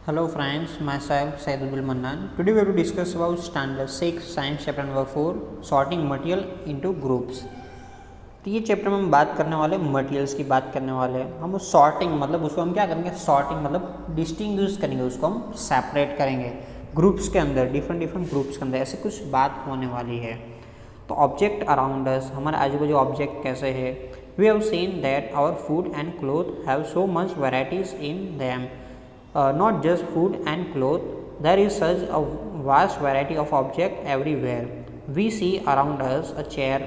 Hello friends, myself Saidul Mannan. Today we will discuss about standard 6 science chapter number 4 sorting material into groups. तो ये chapter में हम बात करने वाले मटेरियल्स की बात करने वाले हैं। हम सॉर्टिंग मतलब उसको हम क्या करेंगे, सॉर्टिंग मतलब डिस्टिंग्विश करेंगे, उसको हम सेपरेट करेंगे ग्रुप्स के अंदर, डिफरेंट ग्रुप्स के अंदर, ऐसे कुछ बात होने वाली है। तो ऑब्जेक्ट अराउंड अस, हमारे आजू बाजू ऑब्जेक्ट कैसे है। We have seen that our food and cloth have so much varieties in them. Not just food and clothes, there is such a vast variety of objects everywhere. We see around us a chair,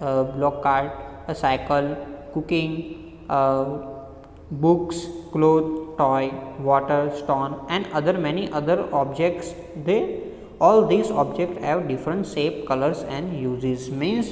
a block cart, a cycle, cooking, books, clothes, toy, water, stone, and many other objects. All these objects have different shape, colors, and uses. Means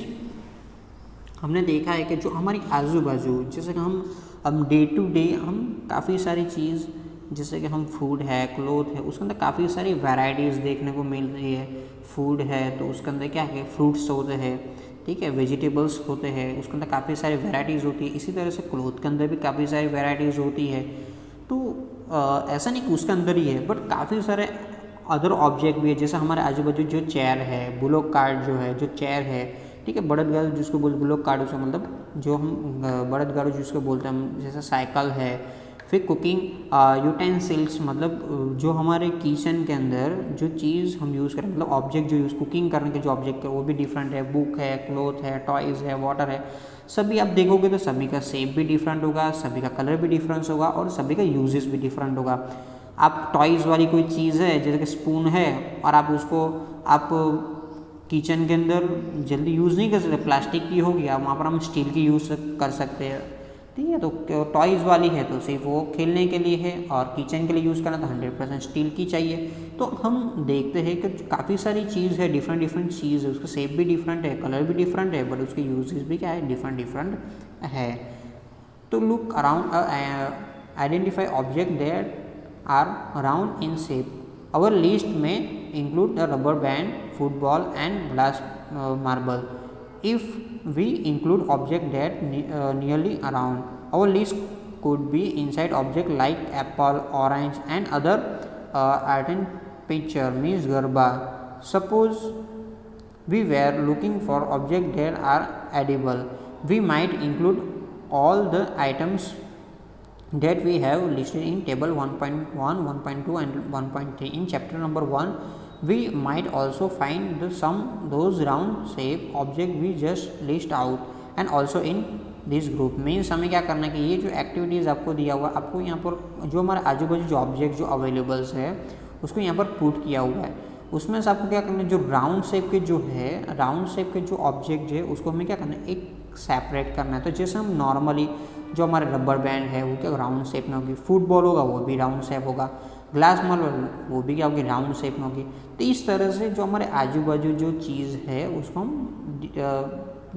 हमने देखा है कि जो हमारी आजू बाजू, जैसे कि हम डे टू डे हम काफ़ी सारी चीज़, जैसे कि हम फूड है, क्लोथ है, उसके अंदर काफ़ी सारी वैरायटीज़ देखने को मिल रही है। फूड है तो उसके अंदर क्या है, फ्रूट्स होते हैं, ठीक है, वेजिटेबल्स होते हैं, उसके अंदर काफ़ी सारी वैरायटीज़ होती है। इसी तरह से क्लोथ के अंदर भी काफ़ी सारी वैरायटीज़ होती है। तो ऐसा नहीं कि उसके अंदर ही है, बट काफ़ी सारे अदर ऑब्जेक्ट भी है। जैसे हमारे आजू बाजू जो चेयर है, बुलोक कार्ट जो है, जो चेयर है, ठीक है, बड़द गाड़ू जिसको बुलोक कार्ट, उसका मतलब जो हम बड़द गाड़ू जिसको बोलते हैं हम, जैसे साइकिल है। फिर कुकिंग यूटेंसिल्स, मतलब जो हमारे किचन के अंदर जो चीज़ हम यूज़ करें, मतलब ऑब्जेक्ट जो यूज़ कुकिंग करने के जो ऑब्जेक्ट है वो भी डिफरेंट है। बुक है, क्लोथ है, टॉयज़ है, वाटर है, सभी आप देखोगे तो सभी का शेप भी डिफरेंट होगा, सभी का कलर भी डिफरेंस होगा और सभी का यूजेस भी डिफरेंट होगा। आप टॉयज़ वाली कोई चीज़ है, जैसे कि स्पून है, और आप उसको आप किचन के अंदर जल्दी यूज़ नहीं कर सकते, प्लास्टिक की होगी, आप वहाँ पर हम स्टील की यूज़ कर सकते हैं, ठीक है। तो टॉयज़ वाली है तो सिर्फ वो खेलने के लिए है, और किचन के लिए यूज़ करना तो 100% स्टील की चाहिए। तो हम देखते हैं कि काफ़ी सारी चीज़ है, डिफरेंट चीज़ है, उसका शेप भी डिफरेंट है, कलर भी डिफरेंट है, बट उसके यूजेस भी क्या है, डिफरेंट है। तो look around, identify object that are round in shape. Our list may include a rubber band, football, and glass marble. If we include objects that nearly around, our list could be inside objects like apple, orange, and other art picture means garba. Suppose we were looking for objects that are edible. We might include all the items that we have listed in table 1.1, 1.2 and 1.3 in chapter number 1. We might also find those round shape object we just list out and also in this group. Means हमें क्या करना है कि ये जो activities आपको दिया हुआ, आपको यहाँ पर जो हमारे आजू बाजू जो ऑब्जेक्ट जो अवेलेबल्स है उसको यहाँ पर पुट किया हुआ है। उसमें से आपको क्या करना है, जो राउंड शेप के जो है, राउंड शेप के जो ऑब्जेक्ट है उसको हमें क्या करना है, एक सेपरेट करना है। तो जैसे हम नॉर्मली जो हमारे रबर बैंड है वो क्या राउंड शेप में होगी, फुटबॉल होगा वो भी राउंड शेप होगा, ग्लास मार्बल वो भी क्या होगी, राउंड शेप में होगी। तो इस तरह से जो हमारे आजू बाजू जो चीज़ है उसको हम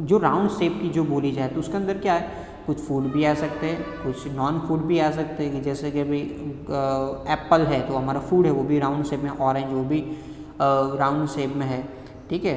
जो राउंड शेप की जो बोली जाए तो उसके अंदर क्या है, कुछ फूड भी आ सकते हैं, कुछ नॉन फूड भी आ सकते हैं। कि जैसे कि भाई एप्पल है तो हमारा फूड है वो भी राउंड शेप में, ऑरेंज वो भी राउंड शेप में है, ठीक है।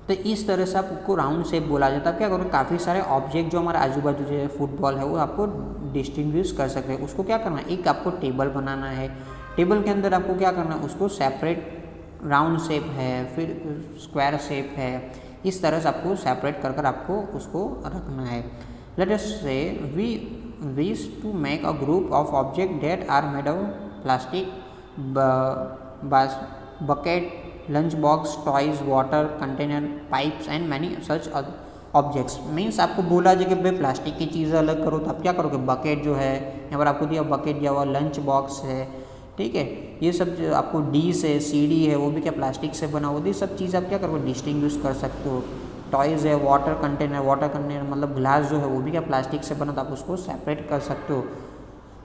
तो इस तरह से आपको राउंड शेप बोला जाता है। अब क्या करो, काफ़ी सारे ऑब्जेक्ट जो हमारे आजू बाजू जो है फुटबॉल है वो आपको डिस्टिंग्विश कर सकते हैं। उसको क्या करना है, एक आपको टेबल बनाना है, टेबल के अंदर आपको क्या करना है, उसको सेपरेट राउंड शेप है, फिर स्क्वायर शेप है, इस तरह से आपको सेपरेट कर आपको उसको रखना है। Let us say we wish to make a group of object that are made of plastic, bucket, lunch box, toys, water container, pipes and many such objects. Means आपको बोला जाए कि भाई प्लास्टिक की चीज़ें अलग करो, तो आप क्या करोगे, बकेट जो है यहाँ पर आपको दिया, बकेट दिया हुआ, लंच बॉक्स है, ठीक है, ये सब आपको डिश है, सीढ़ी है वो भी क्या प्लास्टिक से बना हुआ, ये सब चीज़ आप क्या करोगे, डिस्टिंग्विश कर सकते हो। टॉयज़ है, वाटर कंटेनर मतलब ग्लास जो है वो भी क्या प्लास्टिक से बना, तो आप उसको सेपरेट कर सकते हो।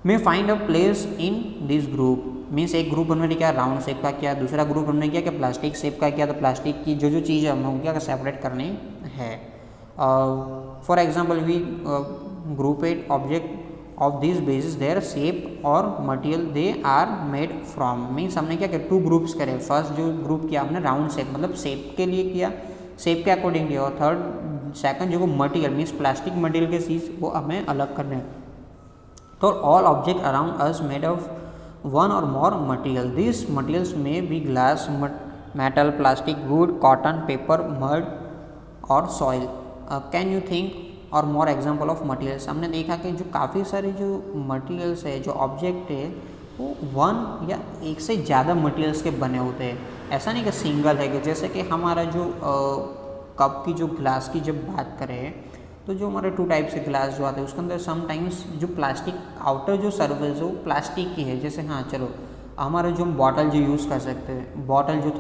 May find a place in this group, means एक ग्रुप हमने क्या राउंड शेप का किया, दूसरा ग्रुप हमने किया कि प्लास्टिक शेप का किया। तो प्लास्टिक की जो चीज़ है हम क्या सेपरेट करनी है। For example we grouped object of this basis there shape और material they are made from. Means हमने क्या किया, टू ग्रुप्स करे। फर्स्ट जो ग्रुप किया हमने राउंड शेप मतलब शेप के लिए किया, शेप के अकॉर्डिंग किया, और थर्ड सेकंड जो मटेरियल मीन्स प्लास्टिक मटेरियल के चीज़ वो हमें अलग करने हैं। तो all object around us made of one or more material. These materials may be glass, metal, plastic, wood, cotton, paper, mud or soil. Can you think और more example of materials? हमने देखा कि जो काफ़ी सारे जो materials है, जो ऑब्जेक्ट है, वो वन या एक से ज़्यादा मटेरियल्स के बने होते हैं. ऐसा नहीं कि सिंगल है. कि जैसे कि हमारा जो कप की जो ग्लास की जब बात करें तो जो हमारे टू टाइप से ग्लास जो आते हैं उसके अंदर समटाइम्स जो प्लास्टिक आउटर जो सर्फेस है वो प्लास्टिक की है. जैसे हाँ चलो हमारा जो हम बॉटल जो यूज़ कर सकते हैं, बॉटल जो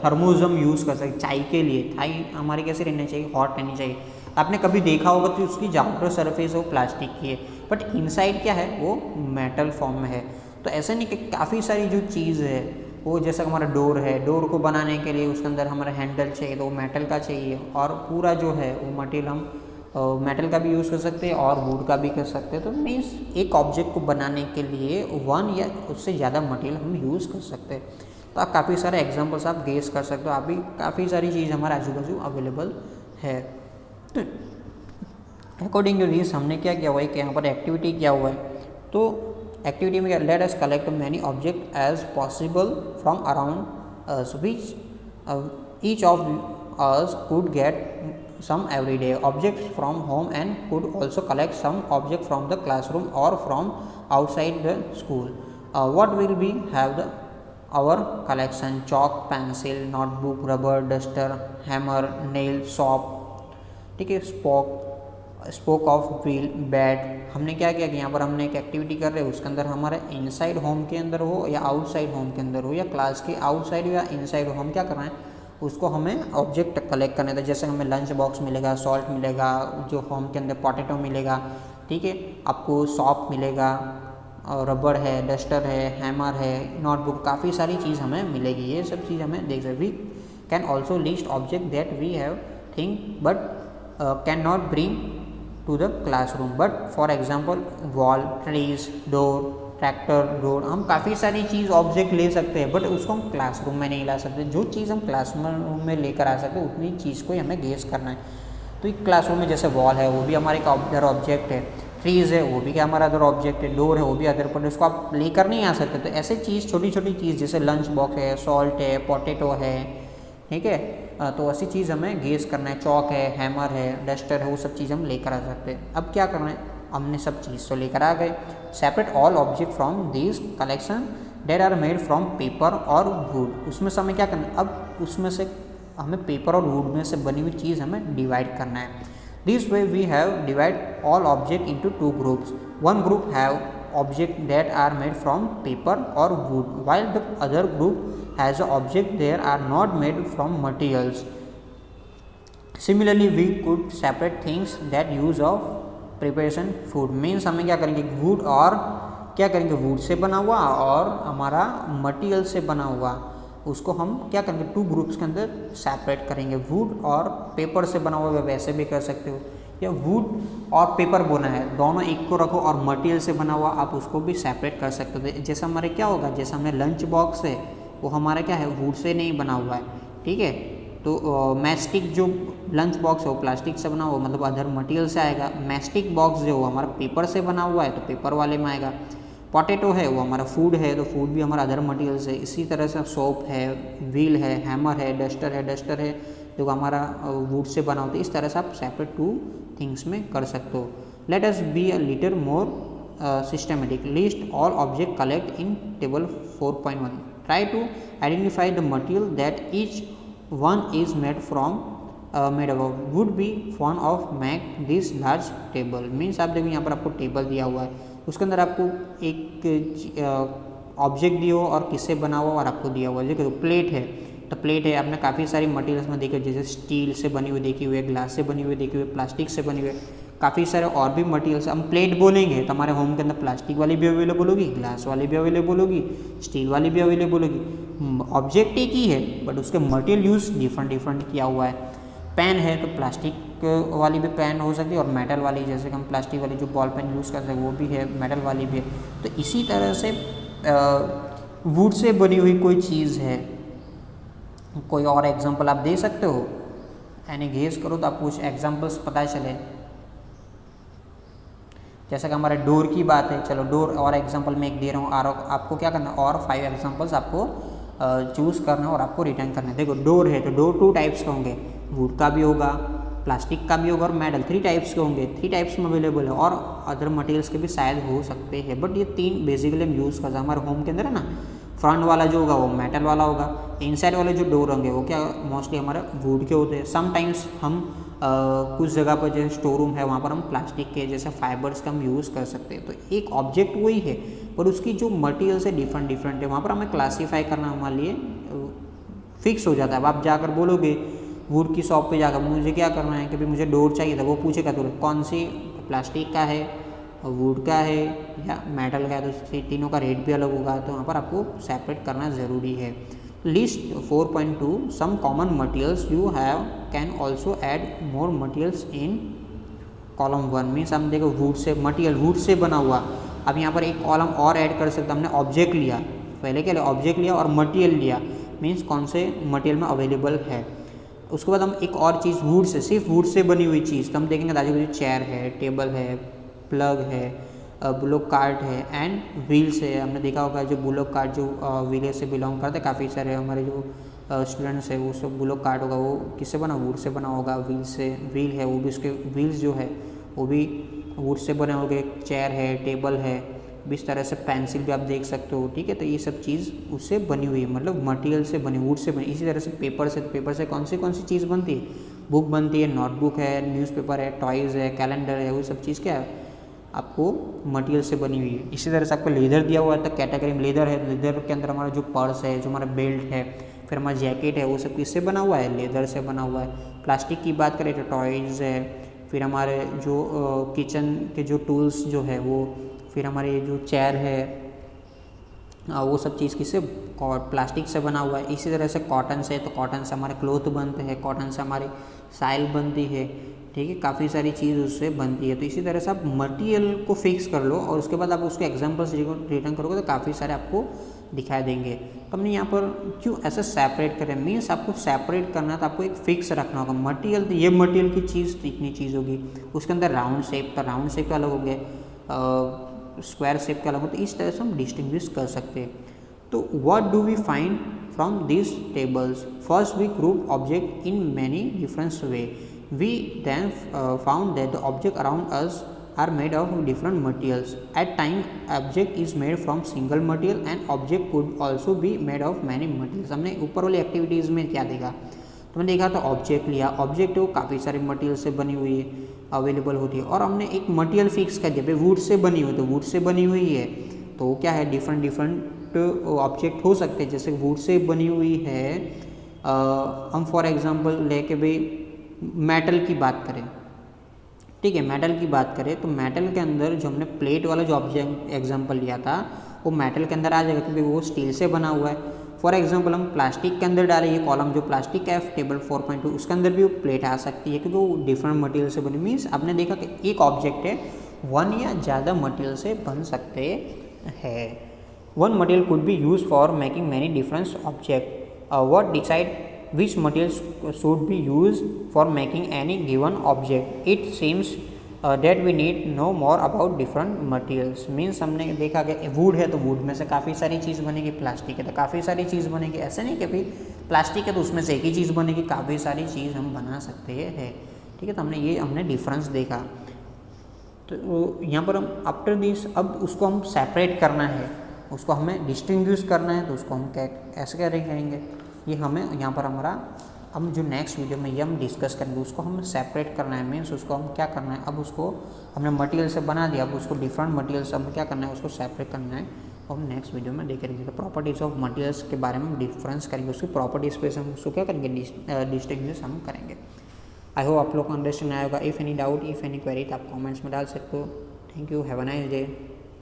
थर्मोजम यूज़ कर सकते हैं चाय के लिए, थाई हमारी कैसे रहनी चाहिए, हॉट रहनी चाहिए. आपने कभी देखा होगा तो उसकी जो आउटर सरफेस है वो प्लास्टिक की है बट इनसाइड क्या है वो मेटल फॉर्म में है. तो ऐसा नहीं कि काफ़ी सारी जो चीज़ है वो जैसा हमारा डोर है, डोर को बनाने के लिए उसके अंदर हमारा हैंडल चाहिए तो वो मेटल का चाहिए और पूरा जो है वो मटेरियल हम मेटल का भी यूज़ कर सकते हैं और वुड का भी कर सकते हैं. तो मीन्स एक ऑब्जेक्ट को बनाने के लिए वन या उससे ज़्यादा मटेरियल हम यूज़ कर सकते हैं. तो आप काफ़ी सारे एग्जांपल्स आप गेस कर सकते हो. आप भी काफ़ी सारी चीज़ हमारे आजू बाजू अवेलेबल है. तो अकॉर्डिंग टू दिस हमने क्या किया हुआ है कि यहाँ पर एक्टिविटी किया हुआ है. तो एक्टिविटी में let us collect many object as possible from around us which each of us could get some every day objects from home and could also collect some object from the classroom or from outside the school. What will we have our collection? Chalk, pencil, notebook, rubber, duster, hammer, nail, saw, ठीक है, spoke of wheel, bat. हमने क्या किया कि यहाँ पर हमने एक एक्टिविटी कर रहे हैं उसके अंदर हमारा इनसाइड होम के अंदर हो या आउटसाइड होम के अंदर हो या क्लास के आउटसाइड या इनसाइड हो, हम क्या कर रहे हैं उसको हमें ऑब्जेक्ट कलेक्ट करने थे. जैसे हमें लंच बॉक्स मिलेगा, सॉल्ट मिलेगा, जो होम के अंदर पोटैटो मिलेगा, ठीक है, आपको सॉप मिलेगा, रबर है, डस्टर है, हैमर है, नोटबुक, काफ़ी सारी चीज़ हमें मिलेगी. ये सब चीज़ हमें देख सकते. We can also list object that we have think but can not bring to the classroom. But for example wall, trees, door, tractor, road, हम काफ़ी सारी चीज़ ऑब्जेक्ट ले सकते हैं बट उसको हम क्लासरूम में नहीं ला सकते. जो चीज़ हम क्लासरूम में लेकर आ सकते हैं उतनी चीज़ को हमें गेस करना है. तो एक क्लासरूम में जैसे वॉल है वो भी हमारे एक अदर ऑब्जेक्ट है, ट्रीज़ है वो भी क्या हमारा अदर ऑब्जेक्ट है, डोर है वो भी अदर पर, उसको आप लेकर नहीं आ सकते. तो ऐसे चीज़ छोटी छोटी चीज़ जैसे लंच बॉक्स है, सॉल्ट है, पोटैटो है, ठीक है, तो ऐसी चीज़ हमें गेस करना है. चौक है, हैमर है, डस्टर है, वो सब चीज़ हम लेकर आ सकते हैं. अब क्या करना है, हमने सब चीज़ तो लेकर आ गए. Separate all object from this collection that are made from paper और वुड. उसमें से हमें क्या करना है, अब उसमें से हमें पेपर और वुड में से बनी हुई चीज़ हमें डिवाइड करना है. This way we have divide all object into two groups. One group have object that are made from paper और wood while the other group has a object that are not made from materials. Similarly we could separate things that use of preparation food. Means हमें क्या करेंगे, would और क्या करेंगे, would say बना हुआ और हमारा मटेरियल से बना हुआ, उसको हम क्या करेंगे टू ग्रुप्स के अंदर सेपरेट करेंगे. वुड और पेपर से बना हुआ वैसे भी कर सकते हो, या वुड और पेपर बोना है दोनों एक को रखो और मटेरियल से बना हुआ आप उसको भी सेपरेट कर सकते हो. जैसे हमारे क्या होगा, जैसे हमें लंच बॉक्स है वो हमारा क्या है वुड से नहीं बना हुआ है, ठीक है. तो मैस्टिक जो लंच बॉक्स है वो प्लास्टिक से बना हुआ मतलब अदर मटेरियल से आएगा. मैस्टिक बॉक्स जो हमारा पेपर से बना हुआ है तो पेपर वाले में आएगा. पोटैटो है वो हमारा फूड है तो फूड भी हमारा अदर मटेरियल से. इसी तरह से सोप है, व्हील है, हैमर है, डस्टर है जो हमारा वुड से बना होता है. इस तरह से आप सेपरेट टू थिंग्स में कर सकते हो. Let us be a little more systematic. List all object collect in table 4.1. Try to identify the material that each one is made from made of. would be fun of make this large table. Means आप देखो यहाँ पर आपको table दिया हुआ है उसके अंदर आपको एक ऑब्जेक्ट दिया हो और किससे बना हुआ और आपको दिया हुआ है. देखो प्लेट है तो प्लेट है आपने काफ़ी सारी मटेरियल्स में देखी जैसे स्टील से बनी हुई देखी हुई है, ग्लास से बनी हुई देखी हुई है, प्लास्टिक से बनी हुई है, काफ़ी सारे और भी मटेरियल्स. हम प्लेट बोलेंगे तो हमारे होम के अंदर प्लास्टिक वाली भी अवेलेबल होगी, ग्लास वाली भी अवेलेबल होगी, स्टील वाली भी अवेलेबल होगी. ऑब्जेक्ट एक ही है बट उसके मटेरियल यूज़ डिफरेंट किया हुआ है. पेन है तो प्लास्टिक वाली भी पेन हो सकती है और मेटल वाली, जैसे कि हम प्लास्टिक वाली जो बॉल पेन यूज़ कर सकते हैं वो भी है, मेटल वाली भी है. तो इसी तरह से वुड से बनी हुई कोई चीज़ है. कोई और एग्जांपल आप दे सकते हो, यानी गेस करो तो आपको कुछ एग्जांपल्स पता चले. जैसा कि हमारे डोर की बात है, चलो डोर और एग्जांपल मैं एक दे रहा हूँ, और आपको क्या करना है, और 5 एग्जांपल्स आपको चूज़ करना है और आपको रिटर्न करना है। देखो डोर है तो डोर 2 टाइप्स का होंगे, वुड का भी होगा, प्लास्टिक का भी होगा और मेटल, 3 टाइप्स के होंगे, 3 टाइप्स में अवेलेबल है, और अदर मटेरियल्स के भी शायद हो सकते हैं, बट ये 3 बेसिकली हम यूज़ करते हैं। हमारे होम के अंदर है ना, फ्रंट वाला जो होगा वो मेटल वाला होगा, इनसाइड वाले जो डोर होंगे वो क्या मोस्टली हमारे वुड के होते हैं। समटाइम्स हम कुछ जगह पर जैसे स्टोर रूम है वहाँ पर हम प्लास्टिक के जैसे फाइबर्स का हम यूज़ कर सकते हैं। तो एक ऑब्जेक्ट वही है पर उसकी जो मटेरियल्स है डिफरेंट डिफरेंट है, वहाँ पर हमें क्लासीफाई करना हमारे लिए फिक्स हो जाता है। अब आप जाकर बोलोगे वुड की शॉप पे जाकर मुझे क्या करना है कि भाई मुझे डोर चाहिए था, वो पूछेगा तो कौन सी, प्लास्टिक का है, वुड का है या मेटल का है, तो तीनों का रेट भी अलग होगा, तो वहाँ पर आपको सेपरेट करना ज़रूरी है। List 4.2 some common materials you have can also add more materials in column 1 means हम देखो would say material, would say बना हुआ, अब यहाँ पर एक कॉलम और ऐड कर सकते, हमने ऑब्जेक्ट लिया, पहले क्या लिया, ऑब्जेक्ट लिया और मटेरियल लिया, मीन्स कौन से मटेरियल में अवेलेबल है। उसके बाद हम एक और चीज़ वुड से, सिर्फ वुड से बनी हुई चीज़, तो हम देखेंगे ताकि जो चेयर है, टेबल है, प्लग है, बुलोक कार्ट है एंड व्हील्स है। हमने देखा होगा जो बुलोक कार्ट जो विलेज से बिलोंग करते हैं, काफ़ी सारे हमारे जो स्टूडेंट्स है वो सब बुलोक कार्ट होगा वो किससे बना, वुड से बना होगा, व्हील से, व्हील है वो भी उसके व्हील्स जो है वो भी वुड से बने होंगे, चेयर है, टेबल है, इस तरह से पेंसिल भी आप देख सकते हो, ठीक है। तो ये सब चीज़ उससे बनी हुई है, मतलब मटेरियल से बनी, वुड से बनी। इसी तरह से पेपर से, पेपर से कौन सी चीज़ बनती है, बुक बनती है, नोटबुक है, न्यूज़पेपर है, टॉयज़ है, कैलेंडर है, वो सब चीज़ क्या है आपको मटेरियल से बनी हुई है। इसी तरह से आपको लेदर दिया हुआ है, तो कैटेगरी में लेदर है, लेदर के अंदर हमारा जो पर्स है, जो हमारा बेल्ट है, फिर हमारा जैकेट है, वो सब किससे बना हुआ है, लेदर से बना हुआ है। प्लास्टिक की बात करें तो टॉयज़ है, फिर हमारे जो किचन के जो टूल्स जो है वो, फिर हमारे जो चेयर है वो सब चीज़ किससे, प्लास्टिक से बना हुआ है। इसी तरह से कॉटन से, तो कॉटन से हमारे क्लोथ बनते हैं, कॉटन से हमारी साइल बनती है, ठीक है, काफ़ी सारी चीज़ उससे बनती है। तो इसी तरह से आप मटेरियल को फिक्स कर लो और उसके बाद आप उसके एग्जांपल्स रिटर्न करोगे तो काफ़ी सारे आपको दिखाई देंगे। तो हमने यहाँ पर क्यों ऐसे सेपरेट करें, मीन्स आपको सेपरेट करना है तो आपको एक फिक्स रखना होगा मटेरियल, तो ये मटेरियल की चीज़ तो इतनी चीज़ होगी, उसके अंदर राउंड शेप, तो राउंड शेप अलग हो गए, स्क्वायर शेप के अलग हो, तो इस तरह से हम डिस्टिंग्विश कर सकते हैं। तो what do we find from this tables, first we group object in many different way, we then found that the object around us are made of different materials. At time object is made from single material and object could also be made of many materials. हमने ऊपर वाली activities में क्या देखा, तो मैंने देखा तो ऑब्जेक्ट लिया, ऑब्जेक्ट वो काफ़ी सारे मटेरियल से बनी हुई है, अवेलेबल होती है, और हमने एक मटेरियल फिक्स कर दिया, वुड से बनी हुई, तो वुड से बनी हुई है तो वो क्या है, डिफरेंट डिफरेंट ऑब्जेक्ट हो सकते हैं। जैसे वुड से बनी हुई है, हम फॉर एग्जांपल लेके भाई मेटल की बात करें, ठीक है, मेटल की बात करें तो मेटल के अंदर जो हमने प्लेट वाला जो ऑब्जेक्ट एग्जांपल लिया था वो मेटल के अंदर आ जाएगा क्योंकि वो स्टील से बना हुआ है। फॉर एग्जांपल हम प्लास्टिक के अंदर डालें, ये कॉलम जो प्लास्टिक का है टेबल 4.2 उसके अंदर भी वो प्लेट आ सकती है क्योंकि वो डिफरेंट मटेरियल से बनी। मीन्स आपने देखा कि एक ऑब्जेक्ट है वन या ज़्यादा मटेरियल से बन सकते हैं। One material could be use for making many different object. What decide which materials should be used for making any given object. It seems that we need know more about different materials. Means हमने देखा कि would है तो would में से काफ़ी सारी चीज़ बनेगी, प्लास्टिक है तो काफ़ी सारी चीज़ बनेगी, ऐसे नहीं कि भाई प्लास्टिक है तो उसमें से एक ही चीज़ बनेगी, काफ़ी सारी चीज़ हम बना सकते हैं, ठीक है। तो हमने डिफरेंस देखा। तो यहाँ पर हम आफ्टर दिस अब उसको हम सेपरेट करना है, उसको हमें डिस्टिंग्विश करना है, तो उसको हम कैसे करेंगे, ये हमें यहाँ पर हमारा हम जो नेक्स्ट वीडियो में ये हम डिस्कस करेंगे, उसको हमें सेपरेट करना है। मीन्स उसको हम क्या करना है, अब उसको हमने मटेरियल से बना दिया, अब उसको डिफरेंट मटेरियल से हम क्या करना है, उसको सेपरेट करना है, और हम नेक्स्ट वीडियो में देखेंगे। तो प्रॉपर्टीज़ ऑफ मटेरियल्स के बारे में हम डिफरेंस करेंगे, उसकी प्रॉपर्टीज पे हम उसको क्या करेंगे, डिस्टिंग्विश हम करेंगे। आई होप आप लोग को अंडरस्टैंड आएगा। If any doubt, if any query तो आप कॉमेंट्स में डाल सकते हो। Thank you, have a nice day.